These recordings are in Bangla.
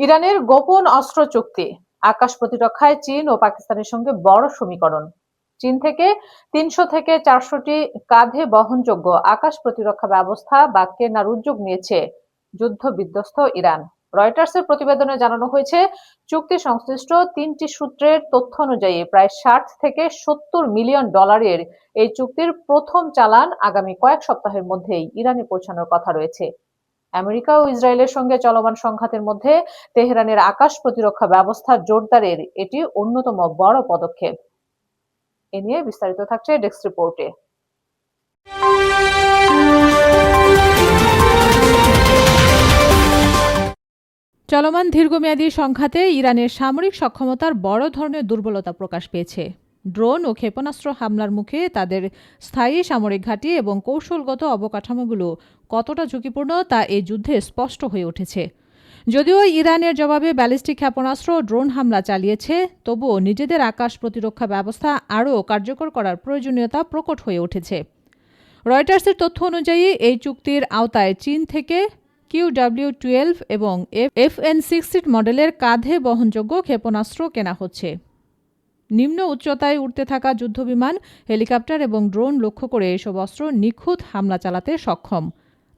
ইরানের গোপন অস্ত্র চুক্তি, আকাশ প্রতিরক্ষায় চীন ও পাকিস্তানের সঙ্গে বড় সমীকরণ। চীন থেকে ৩০০ থেকে ৪০০টি কাঁধে বহনযোগ্য আকাশ প্রতিরক্ষা ব্যবস্থা বা কেনার উদ্যোগ নিয়েছে যুদ্ধ বিধ্বস্ত ইরান। রয়টার্সের প্রতিবেদনে জানানো হয়েছে, চুক্তি সংশ্লিষ্ট ৩টি সূত্রের তথ্য অনুযায়ী প্রায় ৬০ থেকে ৭০ মিলিয়ন ডলারের এই চুক্তির প্রথম চালান আগামী কয়েক সপ্তাহের মধ্যেই ইরানে পৌঁছানোর কথা রয়েছে। আমেরিকা ও ইসরায়েলের সঙ্গে চলমান সংঘাতের মধ্যে তেহরানের আকাশ প্রতিরক্ষা ব্যবস্থা জোরদারের এটি অন্যতম বড় পদক্ষেপ। এ নিয়ে বিস্তারিত থাকছে ডেস্ক রিপোর্টে। চলমান দীর্ঘমেয়াদী সংঘাতে ইরানের সামরিক সক্ষমতার বড় ধরনের দুর্বলতা প্রকাশ পেয়েছে। ড্রোন ও ক্ষেপণাস্ত্র হামলার মুখে তাদের স্থায়ী সামরিক ঘাঁটি এবং কৌশলগত অবকাঠামোগুলো কতটা ঝুঁকিপূর্ণ তা এই যুদ্ধে স্পষ্ট হয়ে উঠেছে। যদিও ইরানের জবাবে ব্যালিস্টিক ক্ষেপণাস্ত্র ও ড্রোন হামলা চালিয়েছে, তবুও নিজেদের আকাশ প্রতিরক্ষা ব্যবস্থা আরও কার্যকর করার প্রয়োজনীয়তা প্রকট হয়ে উঠেছে। রয়টার্সের তথ্য অনুযায়ী এই চুক্তির আওতায় চীন থেকে QW-12 এবং FN-60 মডেলের কাঁধে বহনযোগ্য ক্ষেপণাস্ত্র কেনা হচ্ছে। নিম্ন উচ্চতায় উড়তে থাকা যুদ্ধবিমান, হেলিকপ্টার এবং ড্রোন লক্ষ্য করে এসব অস্ত্র নিখুঁত হামলা চালাতে সক্ষম।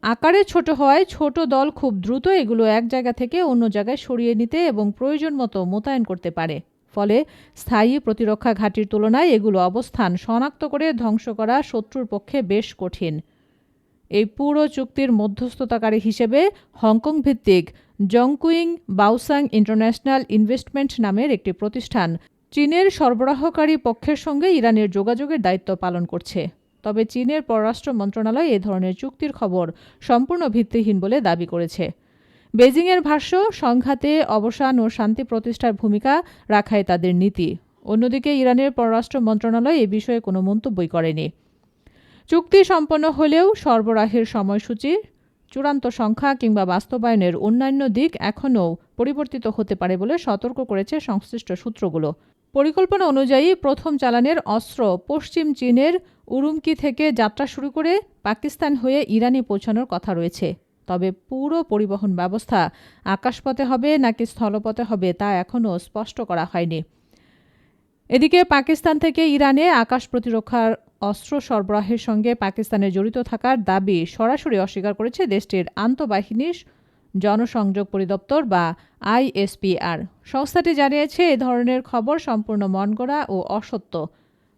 আকারে ছোট হওয়ায় ছোট দল খুব দ্রুত এগুলো এক জায়গা থেকে অন্য জায়গায় সরিয়ে নিতে এবং প্রয়োজন মতো মোতায়েন করতে পারে। ফলে স্থায়ী প্রতিরক্ষা ঘাঁটির তুলনায় এগুলো অবস্থান শনাক্ত করে ধ্বংস করা শত্রুর পক্ষে বেশ কঠিন। এই পুরো চুক্তির মধ্যস্থতাকারী হিসেবে হংকং ভিত্তিক জংকুইং বাওসাং ইন্টারন্যাশনাল ইনভেস্টমেন্ট নামের একটি প্রতিষ্ঠান চীনের সরবরাহকারী পক্ষের সঙ্গে ইরানের যোগাযোগের দায়িত্ব পালন করছে। তবে চীনের পররাষ্ট্র মন্ত্রণালয় এ ধরনের চুক্তির খবর সম্পূর্ণ ভিত্তিহীন বলে দাবি করেছে। বেজিংয়ের ভাষ্য, সংঘাতে অবসান ও শান্তি প্রতিষ্ঠার ভূমিকা রাখাই তাদের নীতি। অন্যদিকে ইরানের পররাষ্ট্র মন্ত্রণালয় এ বিষয়ে কোনো মন্তব্যই করেনি। চুক্তি সম্পন্ন হলেও সরবরাহের সময়সূচি, চূড়ান্ত সংখ্যা কিংবা বাস্তবায়নের অন্যান্য দিক এখনও পরিবর্তিত হতে পারে বলে সতর্ক করেছে সংশ্লিষ্ট সূত্রগুলো। পরিকল্পনা অনুযায়ী প্রথম চালানের অস্ত্র পশ্চিম চীনের উরুমকি থেকে যাত্রা শুরু করে পাকিস্তান হয়ে ইরানে পৌঁছানোর কথা রয়েছে। তবে পুরো পরিবহন ব্যবস্থা আকাশপথে হবে নাকি স্থলপথে হবে তা এখনও স্পষ্ট করা হয়নি। এদিকে পাকিস্তান থেকে ইরানে আকাশ প্রতিরক্ষার অস্ত্র সরবরাহের সঙ্গে পাকিস্তানের জড়িত থাকার দাবি সরাসরি অস্বীকার করেছে দেশটির আন্তঃবাহিনী জনসংযোগ পরিদপ্তর বা ISPR। সংস্থাটি জানিয়েছে, এ ধরনের খবর সম্পূর্ণ মনগড়া ও অসত্য।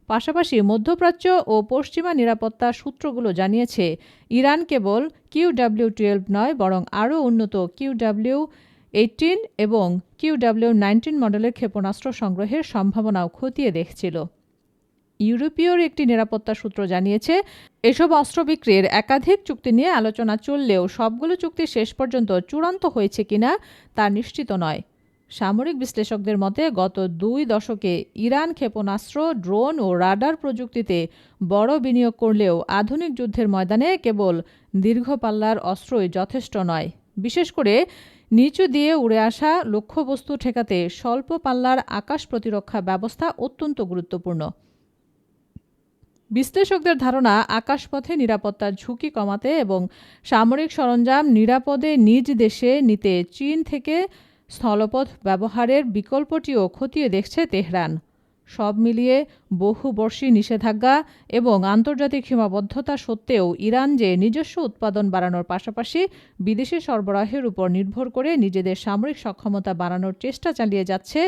পাশাপাশি মধ্যপ্রাচ্য ও পশ্চিমা নিরাপত্তা সূত্রগুলো জানিয়েছে, ইরান কেবল QW-12 নয়, বরং আরও উন্নত QW-18 এবং QW-19 মডেলের ক্ষেপণাস্ত্র সংগ্রহের সম্ভাবনাও খতিয়ে দেখছিল। ইউরোপীয় একটি নিরাপত্তা সূত্র জানিয়েছে, এসব অস্ত্র বিক্রির একাধিক চুক্তি নিয়ে আলোচনা চললেও সবগুলো চুক্তি শেষ পর্যন্ত চূড়ান্ত হয়েছে কিনা তা নিশ্চিত নয়। সামরিক বিশ্লেষকদের মতে গত 2 দশকে ইরান ক্ষেপণাস্ত্র, ড্রোন ও রাডার প্রযুক্তিতে বড় বিনিয়োগ করলেও আধুনিক যুদ্ধের ময়দানে কেবল দীর্ঘ পাল্লার অস্ত্রই যথেষ্ট নয়। বিশেষ করে নিচু দিয়ে উড়ে আসা লক্ষ্যবস্তু ঠেকাতে স্বল্প পাল্লার আকাশ প্রতিরক্ষা ব্যবস্থা অত্যন্ত গুরুত্বপূর্ণ। বিশ্লেষকদের ধারণা, আকাশপথে নিরাপত্তার ঝুঁকি কমাতে এবং সামরিক সরঞ্জাম নিরাপদে নিজ দেশে নিতে চীন থেকে স্থলপথ ব্যবহারের বিকল্পটিও খতিয়ে দেখছে তেহরান। সব মিলিয়ে বহুবর্ষী নিষেধাজ্ঞা এবং আন্তর্জাতিক সীমাবদ্ধতা সত্ত্বেও ইরান যে নিজস্ব উৎপাদন বাড়ানোর পাশাপাশি বিদেশি সরবরাহের উপর নির্ভর করে নিজেদের সামরিক সক্ষমতা বাড়ানোর চেষ্টা চালিয়ে যাচ্ছে,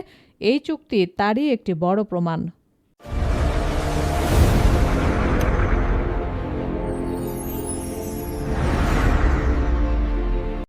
এই চুক্তি তারই একটি বড় প্রমাণ।